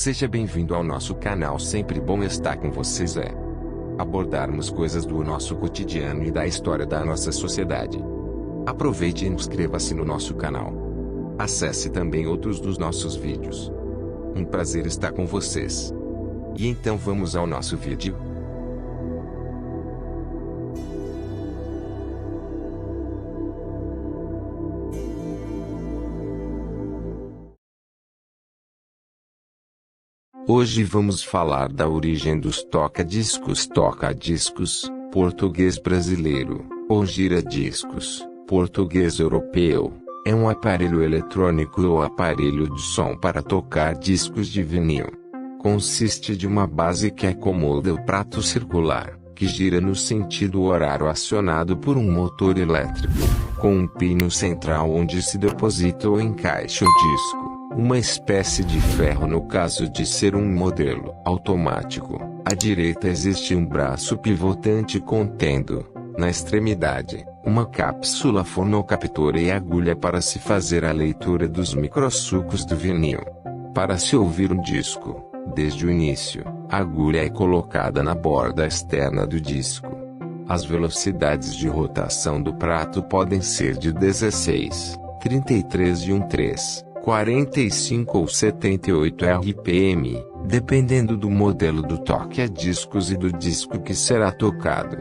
Seja bem-vindo ao nosso canal. Sempre bom estar com vocês. Abordarmos coisas do nosso cotidiano e da história da nossa sociedade. Aproveite e inscreva-se no nosso canal. Acesse também outros dos nossos vídeos. Um prazer estar com vocês. E então vamos ao nosso vídeo. Hoje vamos falar da origem dos toca-discos. Toca-discos, português brasileiro, ou gira-discos, português europeu, é um aparelho eletrônico ou aparelho de som para tocar discos de vinil. Consiste de uma base que acomoda o prato circular, que gira no sentido horário acionado por um motor elétrico, com um pino central onde se deposita ou encaixa o disco. Uma espécie de ferro no caso de ser um modelo automático. À direita existe um braço pivotante contendo, na extremidade, uma cápsula fonocaptora e agulha para se fazer a leitura dos microsucos do vinil. Para se ouvir um disco, desde o início, a agulha é colocada na borda externa do disco. As velocidades de rotação do prato podem ser de 16, 33 e 13. 45 ou 78 RPM, dependendo do modelo do toca-discos e do disco que será tocado.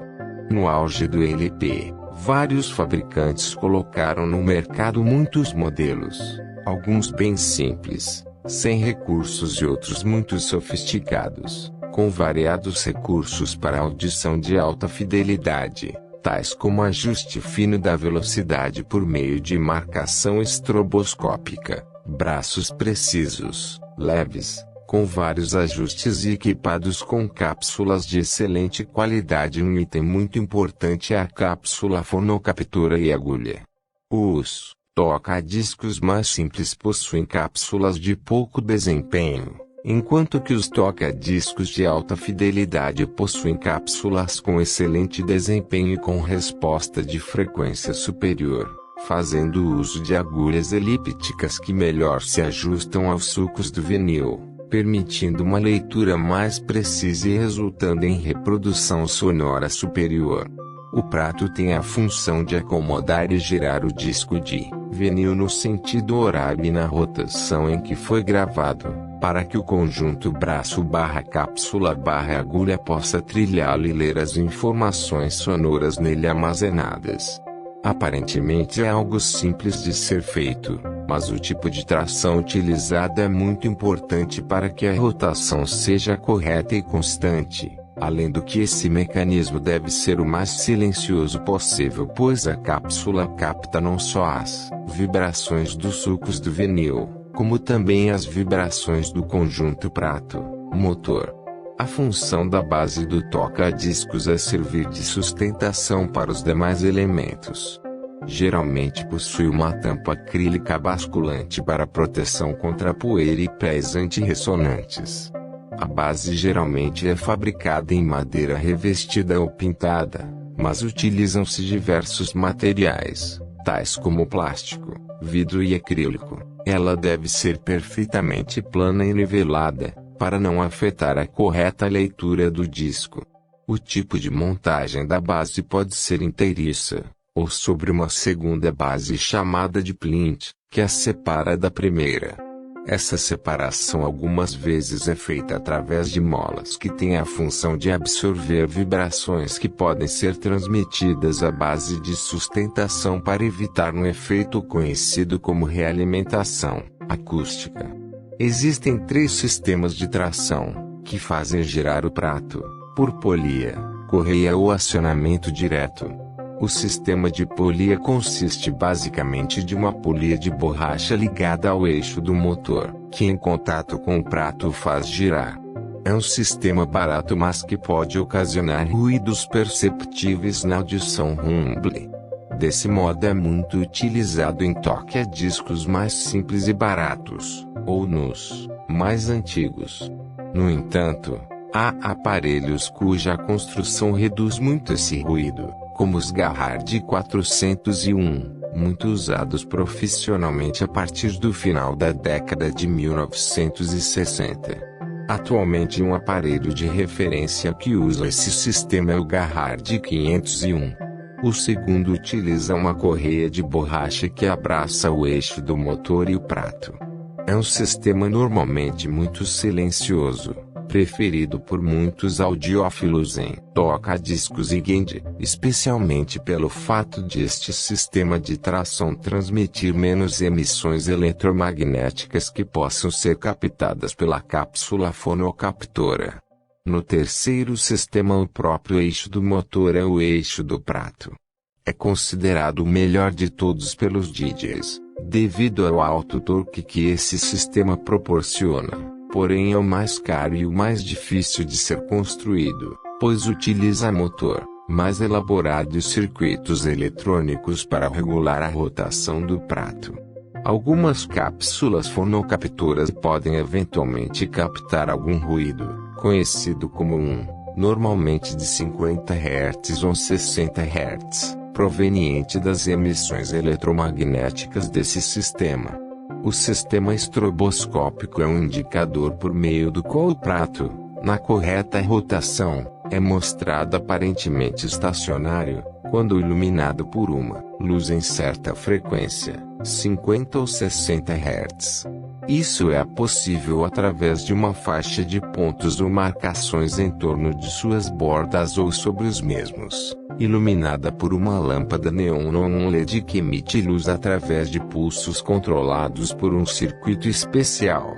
No auge do LP, vários fabricantes colocaram no mercado muitos modelos, alguns bem simples, sem recursos e outros muito sofisticados, com variados recursos para audição de alta fidelidade, tais como ajuste fino da velocidade por meio de marcação estroboscópica, braços precisos, leves, com vários ajustes e equipados com cápsulas de excelente qualidade. Um item muito importante é a cápsula fonocaptora e agulha. Os toca-discos mais simples possuem cápsulas de pouco desempenho, enquanto que os toca-discos de alta fidelidade possuem cápsulas com excelente desempenho e com resposta de frequência superior, fazendo uso de agulhas elípticas que melhor se ajustam aos sucos do vinil, permitindo uma leitura mais precisa e resultando em reprodução sonora superior. O prato tem a função de acomodar e girar o disco de vinil no sentido horário e na rotação em que foi gravado, para que o conjunto braço/cápsula/agulha possa trilhá-lo e ler as informações sonoras nele armazenadas. Aparentemente é algo simples de ser feito, mas o tipo de tração utilizada é muito importante para que a rotação seja correta e constante. Além do que, esse mecanismo deve ser o mais silencioso possível, pois a cápsula capta não só as vibrações dos sucos do vinil, como também as vibrações do conjunto prato-motor. A função da base do toca-discos é servir de sustentação para os demais elementos. Geralmente possui uma tampa acrílica basculante para proteção contra poeira e pés antirressonantes. A base geralmente é fabricada em madeira revestida ou pintada, mas utilizam-se diversos materiais, tais como plástico, vidro e acrílico. Ela deve ser perfeitamente plana e nivelada, para não afetar a correta leitura do disco. O tipo de montagem da base pode ser inteiriça, ou sobre uma segunda base chamada de plinth, que a separa da primeira. Essa separação algumas vezes é feita através de molas que têm a função de absorver vibrações que podem ser transmitidas à base de sustentação para evitar um efeito conhecido como realimentação acústica. Existem 3 sistemas de tração, que fazem girar o prato, por polia, correia ou acionamento direto. O sistema de polia consiste basicamente de uma polia de borracha ligada ao eixo do motor, que em contato com o prato faz girar. É um sistema barato, mas que pode ocasionar ruídos perceptíveis na audição rumble. Desse modo é muito utilizado em toca-discos mais simples e baratos, ou nos mais antigos. No entanto, há aparelhos cuja construção reduz muito esse ruído, como os Garrard 401, muito usados profissionalmente a partir do final da década de 1960. Atualmente um aparelho de referência que usa esse sistema é o Garrard 501. O segundo utiliza uma correia de borracha que abraça o eixo do motor e o prato. É um sistema normalmente muito silencioso, preferido por muitos audiófilos em toca-discos e Gendy, especialmente pelo fato de este sistema de tração transmitir menos emissões eletromagnéticas que possam ser captadas pela cápsula fonocaptora. No terceiro sistema, o próprio eixo do motor é o eixo do prato. É considerado o melhor de todos pelos DJs, devido ao alto torque que esse sistema proporciona, porém é o mais caro e o mais difícil de ser construído, pois utiliza motor mais elaborado e circuitos eletrônicos para regular a rotação do prato. Algumas cápsulas fonocaptoras podem eventualmente captar algum ruído, conhecido como normalmente de 50 Hz ou 60 Hz, proveniente das emissões eletromagnéticas desse sistema. O sistema estroboscópico é um indicador por meio do qual o prato, na correta rotação, é mostrado aparentemente estacionário, quando iluminado por uma luz em certa frequência, 50 ou 60 Hz. Isso é possível através de uma faixa de pontos ou marcações em torno de suas bordas ou sobre os mesmos, iluminada por uma lâmpada neon ou um LED que emite luz através de pulsos controlados por um circuito especial.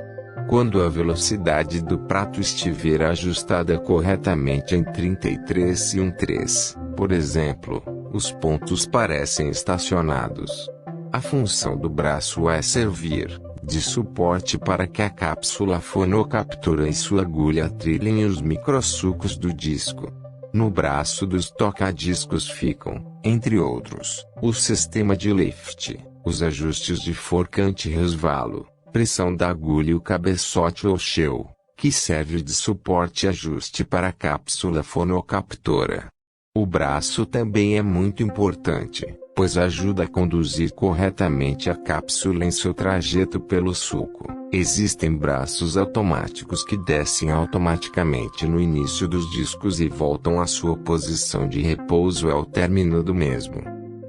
Quando a velocidade do prato estiver ajustada corretamente em 33,13, por exemplo, os pontos parecem estacionados. A função do braço é servir de suporte para que a cápsula fonocaptora e sua agulha trilhem os microsucos do disco. No braço dos toca-discos ficam, entre outros, o sistema de lift, os ajustes de forca anti-resvalo, pressão da agulha e o cabeçote ou shell, que serve de suporte e ajuste para a cápsula fonocaptora. O braço também é muito importante, pois ajuda a conduzir corretamente a cápsula em seu trajeto pelo suco. Existem braços automáticos que descem automaticamente no início dos discos e voltam à sua posição de repouso ao término do mesmo.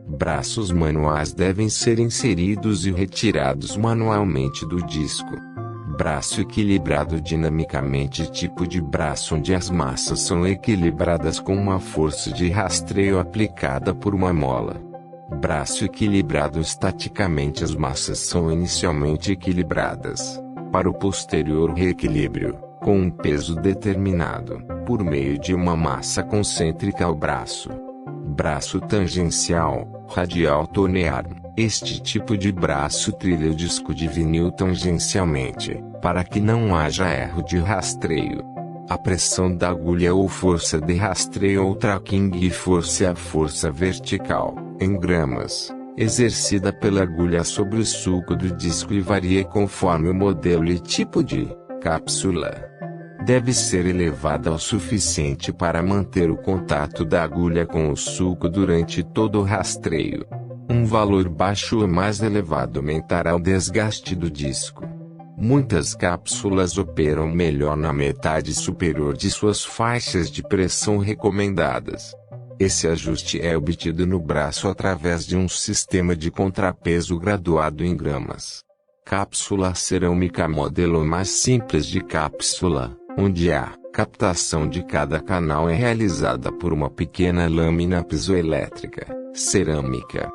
Braços manuais devem ser inseridos e retirados manualmente do disco. Braço equilibrado dinamicamente, tipo de braço onde as massas são equilibradas com uma força de rastreio aplicada por uma mola. Braço equilibrado estaticamente, as massas são inicialmente equilibradas, para o posterior reequilíbrio, com um peso determinado, por meio de uma massa concêntrica ao braço. Braço tangencial, radial tornearm. Este tipo de braço trilha o disco de vinil tangencialmente, para que não haja erro de rastreio. A pressão da agulha ou força de rastreio ou tracking e força é a força vertical, em gramas, exercida pela agulha sobre o sulco do disco e varia conforme o modelo e tipo de cápsula. Deve ser elevada o suficiente para manter o contato da agulha com o sulco durante todo o rastreio. Um valor baixo ou mais elevado aumentará o desgaste do disco. Muitas cápsulas operam melhor na metade superior de suas faixas de pressão recomendadas. Esse ajuste é obtido no braço através de um sistema de contrapeso graduado em gramas. Cápsula cerâmica, modelo mais simples de cápsula, onde a captação de cada canal é realizada por uma pequena lâmina piezoelétrica, cerâmica.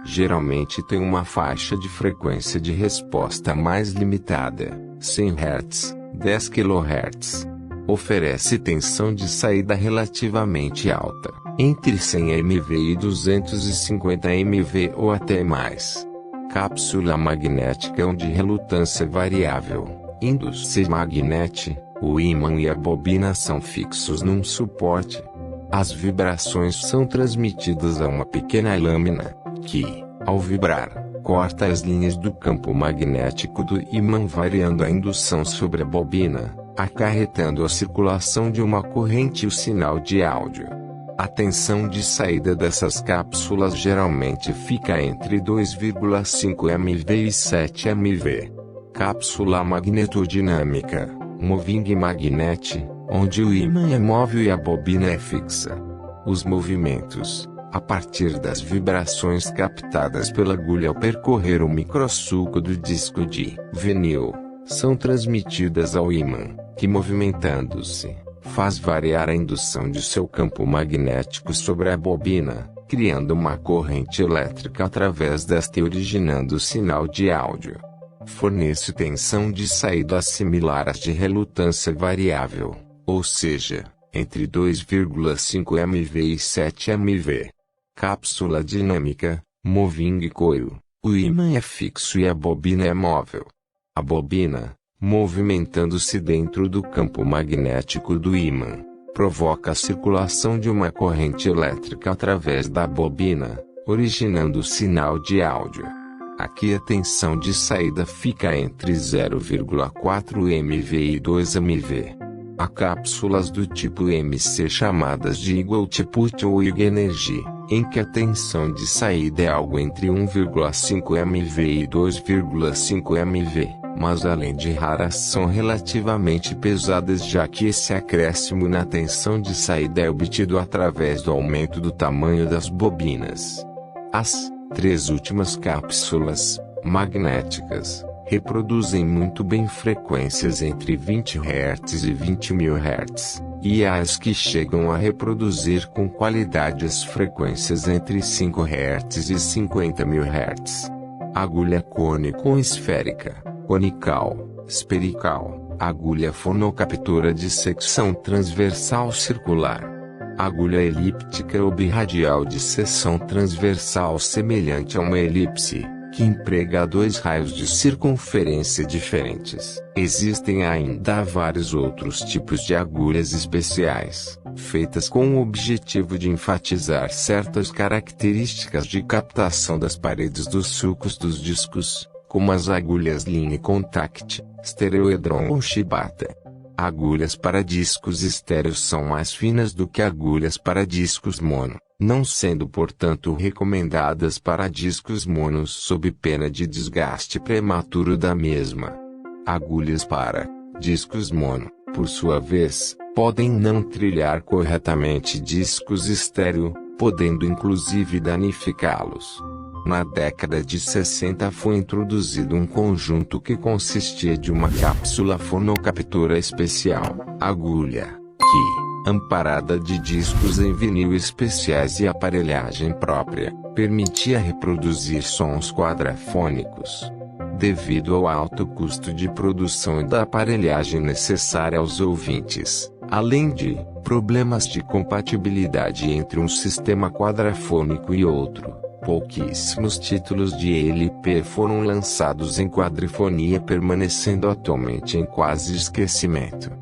Geralmente tem uma faixa de frequência de resposta mais limitada, 100 Hz, 10 kHz. Oferece tensão de saída relativamente alta, entre 100 MV e 250 MV ou até mais. Cápsula magnética de relutância variável, Indus magnet, o ímã e a bobina são fixos num suporte. As vibrações são transmitidas a uma pequena lâmina, que, ao vibrar, corta as linhas do campo magnético do ímã, variando a indução sobre a bobina, acarretando a circulação de uma corrente e o sinal de áudio. A tensão de saída dessas cápsulas geralmente fica entre 2,5 MV e 7 MV. Cápsula magnetodinâmica, Moving magnet, onde o ímã é móvel e a bobina é fixa. Os movimentos, a partir das vibrações captadas pela agulha ao percorrer o microsulco do disco de vinil, são transmitidas ao ímã, que movimentando-se, faz variar a indução de seu campo magnético sobre a bobina, criando uma corrente elétrica através desta e originando sinal de áudio. Fornece tensão de saída similar às de relutância variável, ou seja, entre 2,5 MV e 7 MV. Cápsula dinâmica, moving coil. O ímã é fixo e a bobina é móvel. A bobina, movimentando-se dentro do campo magnético do ímã, provoca a circulação de uma corrente elétrica através da bobina, originando sinal de áudio. Aqui a tensão de saída fica entre 0,4 MV e 2 MV. Há cápsulas do tipo MC chamadas de Eagle Output ou Eagle Energy, em que a tensão de saída é algo entre 1,5 MV e 2,5 MV, mas além de raras são relativamente pesadas, já que esse acréscimo na tensão de saída é obtido através do aumento do tamanho das bobinas. As 3 últimas cápsulas, magnéticas, reproduzem muito bem frequências entre 20 Hz e 20.000 Hz, e há as que chegam a reproduzir com qualidade as frequências entre 5 Hz e 50.000 Hz. Agulha cônico-esférica, conical, esferical, agulha fonocaptura de secção transversal circular. Agulha elíptica ou birradial de seção transversal semelhante a uma elipse, que emprega 2 raios de circunferência diferentes. Existem ainda vários outros tipos de agulhas especiais, feitas com o objetivo de enfatizar certas características de captação das paredes dos sulcos dos discos, como as agulhas Line Contact, Stereoedron ou Shibata. Agulhas para discos estéreos são mais finas do que agulhas para discos mono, não sendo portanto recomendadas para discos monos sob pena de desgaste prematuro da mesma. Agulhas para discos mono, por sua vez, podem não trilhar corretamente discos estéreo, podendo inclusive danificá-los. Na década de 60 foi introduzido um conjunto que consistia de uma cápsula fonocaptura especial, agulha, que, amparada de discos em vinil especiais e aparelhagem própria, permitia reproduzir sons quadrafônicos. Devido ao alto custo de produção e da aparelhagem necessária aos ouvintes, além de problemas de compatibilidade entre um sistema quadrafônico e outro, pouquíssimos títulos de LP foram lançados em quadrifonia, permanecendo atualmente em quase esquecimento.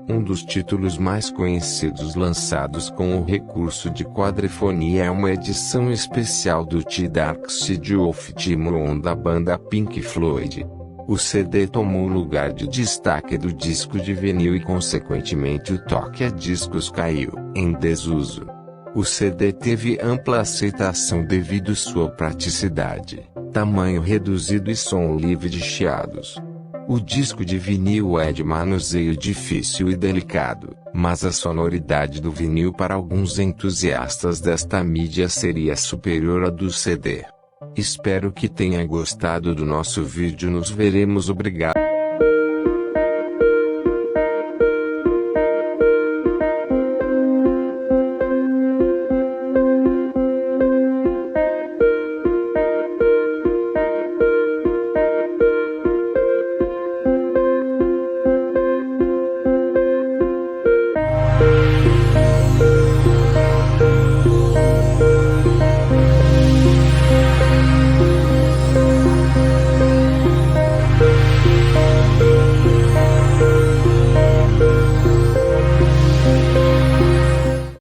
Um dos títulos mais conhecidos lançados com o recurso de quadrifonia é uma edição especial do The Dark Side of the Moon da banda Pink Floyd. O CD tomou o lugar de destaque do disco de vinil e consequentemente o toque-a-discos caiu em desuso. O CD teve ampla aceitação devido sua praticidade, tamanho reduzido e som livre de chiados. O disco de vinil é de manuseio difícil e delicado, mas a sonoridade do vinil para alguns entusiastas desta mídia seria superior à do CD. Espero que tenha gostado do nosso vídeo. Nos veremos. Obrigado.